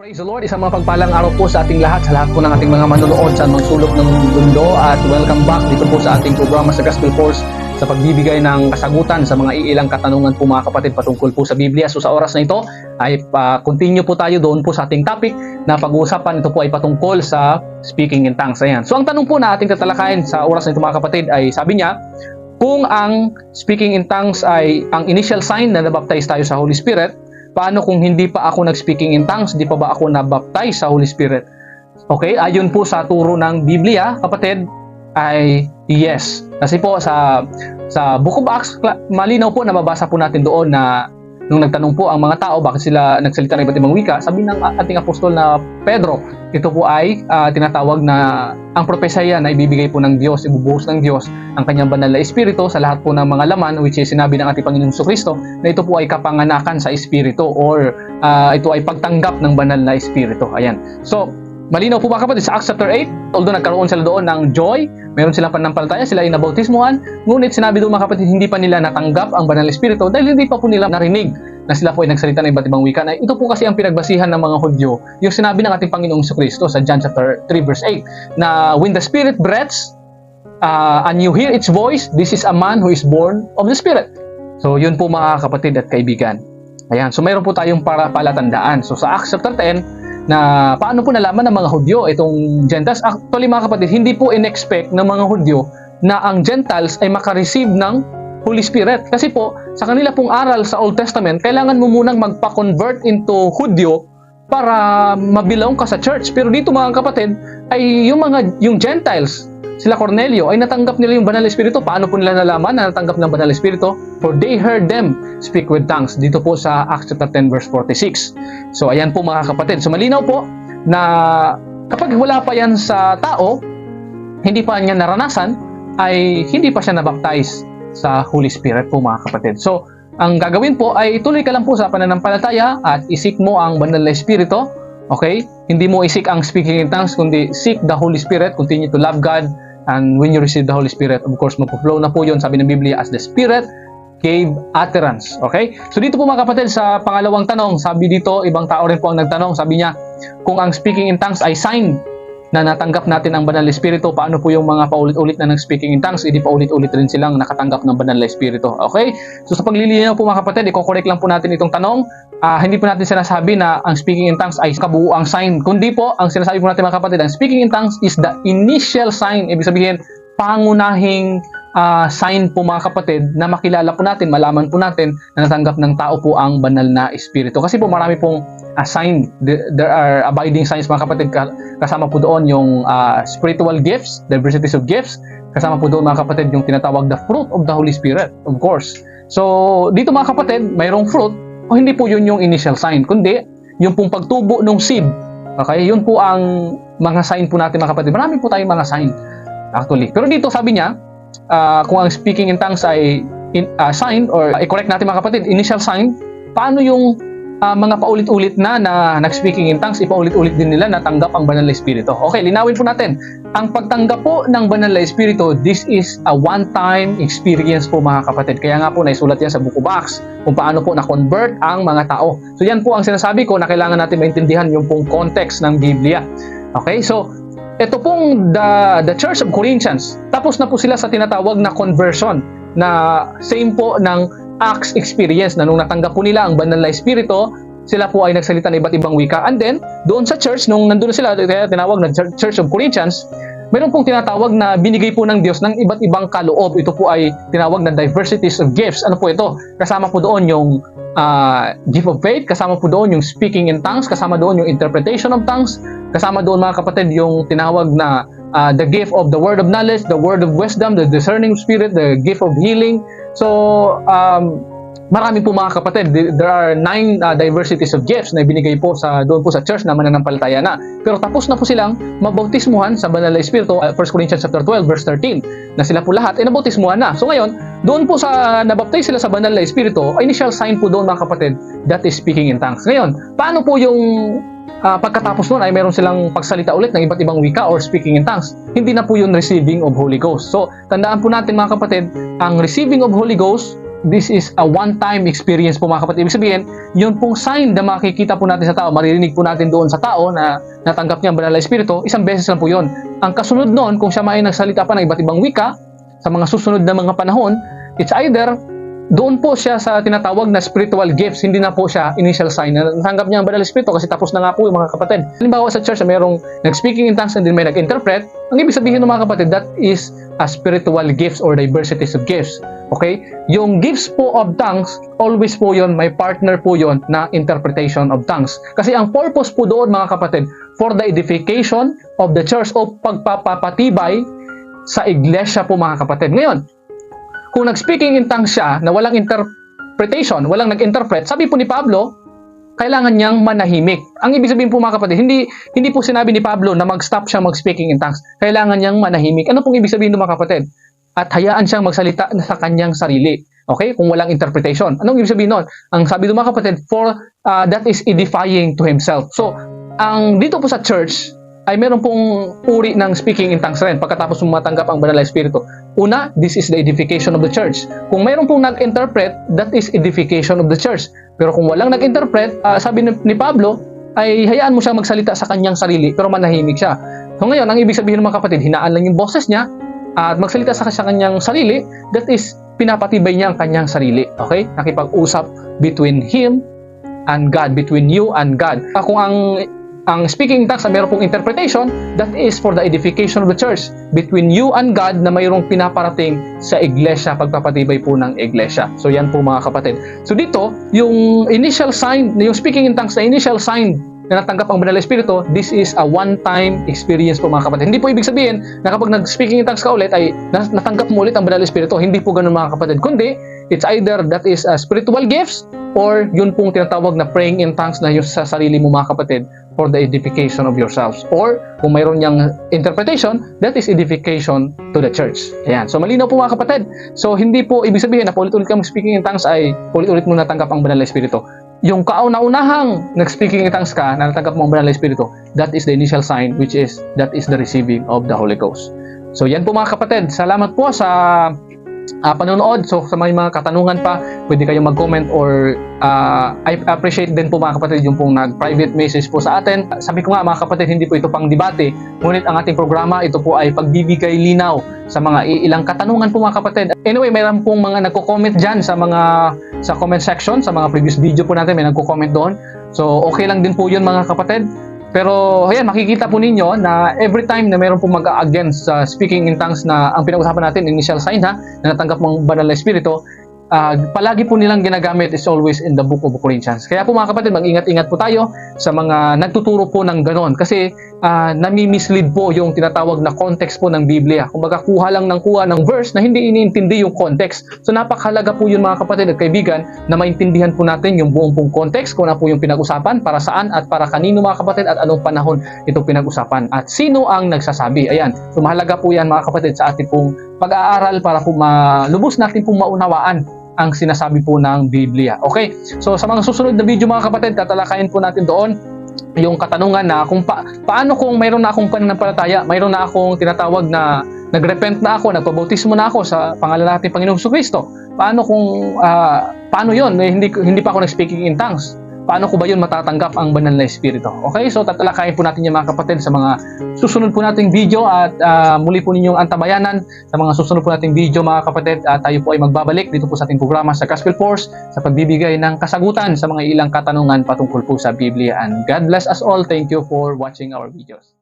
Praise the Lord, isang mga pagpalang araw po sa ating lahat, sa lahat po ng ating mga manonood sa mga sulok ng mundo, at welcome back dito po sa ating programa sa Gospel Force sa pagbibigay ng kasagutan sa mga iilang katanungan po mga kapatid patungkol po sa Biblia. So sa oras na ito ay continue po tayo doon po sa ating topic na pag-uusapan. Ito po ay patungkol sa speaking in tongues. Ayan. So ang tanong po na ating tatalakayin sa oras na ito mga kapatid ay sabi niya, kung ang speaking in tongues ay ang initial sign na nabaptize tayo sa Holy Spirit, paano kung hindi pa ako nag-speaking in tongues? Di pa ba ako nabaptize sa Holy Spirit? Okay, ayon po sa turo ng Biblia, kapatid, ay yes. Kasi po sa Book of Acts, malinaw po na mabasa po natin doon na nung nagtanong po ang mga tao bakit sila nagsalita ng iba't ibang wika, sabi ng ating apostol na Pedro, ito po ay tinatawag na ang propesya na ibibigay po ng Diyos, ibubuhos ng Diyos ang kanyang banal na espiritu sa lahat po ng mga laman, which is sinabi ng ating Panginoong Jesucristo na ito po ay kapanganakan sa espiritu or ito ay pagtanggap ng banal na espiritu. Ayan. So, malinaw po mga kapatid, sa Acts chapter 8, although nagkaroon sila doon ng joy, meron silang pananampalataya, sila ay nabautismuhan, ngunit sinabi doon mga kapatid, hindi pa nila natanggap ang banal na espiritu dahil hindi pa po nila narinig na sila po ay nagsalita ng iba't ibang wika. Na ito po kasi ang pinagbasihan ng mga Hudyo, yung sinabi ng ating Panginoong Jesucristo sa John chapter 3 verse 8, na when the Spirit breathes and you hear its voice, this is a man who is born of the Spirit. So yun po mga kapatid at kaibigan. Ayan, so mayroon po tayong palatandaan. So sa Acts chapter 10, na paano po nalaman ng mga Hudyo itong Gentiles? Actually mga kapatid, hindi po in-expect ng mga Hudyo na ang Gentiles ay makareceive ng Holy Spirit. Kasi po, sa kanila pong aral sa Old Testament, kailangan mo munang magpa-convert into Hudyo para mabilong ka sa church. Pero dito mga kapatid, ay yung Gentiles, sila Cornelio, ay natanggap nila yung banal na espiritu. Paano po nila nalaman na natanggap ng banal na espiritu? For they heard them speak with tongues. Dito po sa Acts chapter 10 verse 46. So ayan po mga kapatid. So malinaw po na kapag wala pa yan sa tao, hindi pa niya naranasan, ay hindi pa siya nabaptize sa Holy Spirit po mga kapatid. So ang gagawin po ay tuloy ka lang po sa pananampalataya at isik mo ang banal na espiritu. Okay? Hindi mo isik ang speaking in tongues, kundi seek the Holy Spirit, continue to love God. And when you receive the Holy Spirit, of course, magpo-flow na po yun, sabi ng Biblia, as the Spirit gave utterance. Okay? So dito po mga kapatid, sa pangalawang tanong, sabi dito, ibang tao rin po ang nagtanong, sabi niya, kung ang speaking in tongues ay sign na natanggap natin ang banal na espiritu, paano po yung mga paulit-ulit na ng speaking in tongues, hindi paulit-ulit rin silang nakatanggap ng banal na espiritu. Okay? So sa paglilinaw po mga kapatid, i-correct lang po natin itong tanong. Hindi po natin sinasabi na ang speaking in tongues ay kabuuang sign, kundi po ang sinasabi po natin mga kapatid, ang speaking in tongues is the initial sign. Ibig sabihin, pangunahing sign po mga kapatid na makilala po natin, malaman po natin na natanggap ng tao po ang banal na espiritu. Kasi po marami pong sign, there are abiding signs mga kapatid, kasama po doon yung spiritual gifts, diversities of gifts, kasama po doon mga kapatid yung tinatawag the fruit of the Holy Spirit, of course. So dito mga kapatid, mayroong fruit, o hindi po yun yung initial sign, kundi yung pong pagtubo ng seed. Okay, yun po ang mga sign po natin mga kapatid. Marami po tayong mga sign actually. Pero dito sabi niya, kung ang speaking in tongues ay sign, or i-correct natin mga kapatid, initial sign, paano yung mga paulit-ulit na nag-speaking in tongues, ipaulit-ulit din nila natanggap ang banal na espiritu. Okay, linawin po natin. Ang pagtanggap po ng banal na espiritu, this is a one-time experience po mga kapatid. Kaya nga po naisulat yan sa Book of Acts kung paano po na-convert ang mga tao. So yan po ang sinasabi ko na kailangan natin maintindihan yung pong context ng Biblia. Okay, so ito pong the Church of Corinthians, tapos na po sila sa tinatawag na conversion, na same po ng Acts experience, na nung natanggap po nila ang banal na espiritu, sila po ay nagsalita ng iba't ibang wika. And then, doon sa church, nung nandun sila, kaya tinawag na Church of Corinthians, meron pong tinatawag na binigay po ng Diyos ng iba't ibang kaloob. Ito po ay tinawag na diversities of gifts. Ano po ito? Kasama po doon yung gift of faith, kasama po doon yung speaking in tongues, kasama doon yung interpretation of tongues, kasama doon mga kapatid yung tinawag na the gift of the word of knowledge, the word of wisdom, the discerning spirit, the gift of healing. So, marami po mga kapatid. There are 9 diversities of gifts na ibinigay po doon po sa church na mananampalataya na. Pero tapos na po silang mabautismuhan sa banal na espiritu. 1 Corinthians chapter 12 verse 13, na sila po lahat ay nabautismuhan na. So ngayon, doon po sa nabaptize sila sa banal na espiritu, initial sign po doon mga kapatid, that is speaking in tongues. Ngayon, paano po yung pagkatapos nun ay meron silang pagsalita ulit ng iba't ibang wika or speaking in tongues? Hindi na po yun receiving of Holy Ghost. So, tandaan po natin mga kapatid, ang receiving of Holy Ghost this is a one-time experience po mga kapatid. Ibig sabihin, yun pong sign na makikita po natin sa tao, maririnig po natin doon sa tao na natanggap niya ang banal na espiritu, isang beses lang po yun. Ang kasunod noon, kung siya may nagsalita pa ng iba't ibang wika, sa mga susunod na mga panahon, it's either doon po siya sa tinatawag na spiritual gifts, hindi na po siya initial sign na natanggap niya ang banal na espiritu kasi tapos na nga po yung mga kapatid. Halimbawa sa church na mayroong nag-speaking in tongues and then may nag-interpret, ang ibig sabihin ng mga kapatid, that is a spiritual gifts or diversities of gifts. Okay? Yung gifts po of tongues, always po yon, may partner po yon na interpretation of tongues. Kasi ang purpose po doon mga kapatid, for the edification of the church o pagpapatibay sa iglesia po mga kapatid. Ngayon, kung nag-speaking in tongues siya na walang interpretation, walang nag-interpret, sabi po ni Pablo, kailangan niyang manahimik. Ang ibig sabihin po mga kapatid, hindi po sinabi ni Pablo na mag-stop siya mag-speaking in tongues. Kailangan niyang manahimik. Ano pong ibig sabihin ng mga kapatid? At hayaan siyang magsalita sa kanyang sarili. Okay? Kung walang interpretation. Anong ibig sabihin nun? Ang sabi ng mga kapatid, for that is edifying to himself. So, ang dito po sa church, ay meron pong uri ng speaking in tongues rin pagkatapos matanggap ang banal na espiritu. Una, this is the edification of the church. Kung meron pong nag-interpret, that is edification of the church. Pero kung walang nag-interpret, sabi ni Pablo, ay hayaan mo siya magsalita sa kanyang sarili, pero manahimik siya. So ngayon, ang ibig sabihin ng mga kapatid, hinaan lang yung boses niya, at magsalita sa kanyang sarili, that is, pinapatibay niya ang kanyang sarili. Okay? Nakipag-usap between him and God, between you and God. Kung ang speaking in tongues na mayroon pong interpretation, that is for the edification of the church between you and God na mayroong pinaparating sa iglesia, pagpapatibay po ng iglesia. So yan po mga kapatid. So dito, yung initial sign, yung speaking in tongues na initial sign na natanggap ang banal na espiritu, this is a one-time experience po mga kapatid. Hindi po ibig sabihin na kapag nag-speaking in tongues ka ulit ay natanggap mo ulit ang banal na espiritu. Hindi po ganun mga kapatid. Kundi, it's either that is a spiritual gifts or yun pong tinatawag na praying in tongues na yung sa sarili mo mga kapatid for the edification of yourselves. Or kung mayroon niyang interpretation, that is edification to the church. Ayan. So malinaw po mga kapatid. So hindi po ibig sabihin na ulit-ulit kang speaking in tongues ay ulit-ulit mo natanggap ang banal na espiritu. Yung kauna-unahang nag-speaking in tongues ka na natanggap mo ang banal na espiritu, that is the initial sign, which is that is the receiving of the Holy Ghost. So yan po mga kapatid. Salamat po sa panonood. So sa may mga katanungan pa, pwede kayong mag-comment or I appreciate din po mga kapatid yung pong nag-private message po sa atin. Sabi ko nga mga kapatid, hindi po ito pang debate, ngunit ang ating programa, ito po ay pagbibigay linaw sa mga ilang katanungan po mga kapatid. Anyway, mayroon pong mga nagko-comment dyan sa comment section, sa mga previous video po natin, may nagko-comment doon. So okay lang din po yun mga kapatid. Pero ayan, makikita po ninyo na every time na mayroon pong mag-against sa speaking in tongues na ang pinag-usapan natin, initial sign na natanggap mong banal na espiritu, palagi po nilang ginagamit is always in the book of Corinthians. Kaya po mga kapatid, mag-ingat-ingat po tayo sa mga nagtuturo po ng ganon. Kasi nami-mislead po yung tinatawag na context po ng Biblia. Kumbaga kuha lang ng verse na hindi iniintindi yung context. So napakahalaga po yun mga kapatid at kaibigan na maintindihan po natin yung buong pong context, kung ano po yung pinag-usapan, para saan at para kanino mga kapatid at anong panahon ito pinag-usapan at sino ang nagsasabi. Ayan. So mahalaga po yan mga kapatid sa ating pong pag-aaral para po lubos natin pong maunawaan ang sinasabi po ng Biblia. Okay? So sa mga susunod na video mga kapatid, tatalakayin po natin doon yung katanungan na kung paano kung mayroon na akong pananampalataya, mayroon na akong tinatawag na nagrepent na ako, nagpabautismo na ako sa pangalan natin Panginoong Jesucristo. Paano kung paano 'yon? Hindi pa ako nag-speaking in tongues. Paano ko ba yun matatanggap ang banal na espiritu? Okay, so tatalakayin po natin yung mga kapatid sa mga susunod po nating video at muli po ninyong antabayanan sa mga susunod po nating video mga kapatid. Tayo po ay magbabalik dito po sa ating programa sa Gospel Force sa pagbibigay ng kasagutan sa mga ilang katanungan patungkol po sa Biblia. And God bless us all. Thank you for watching our videos.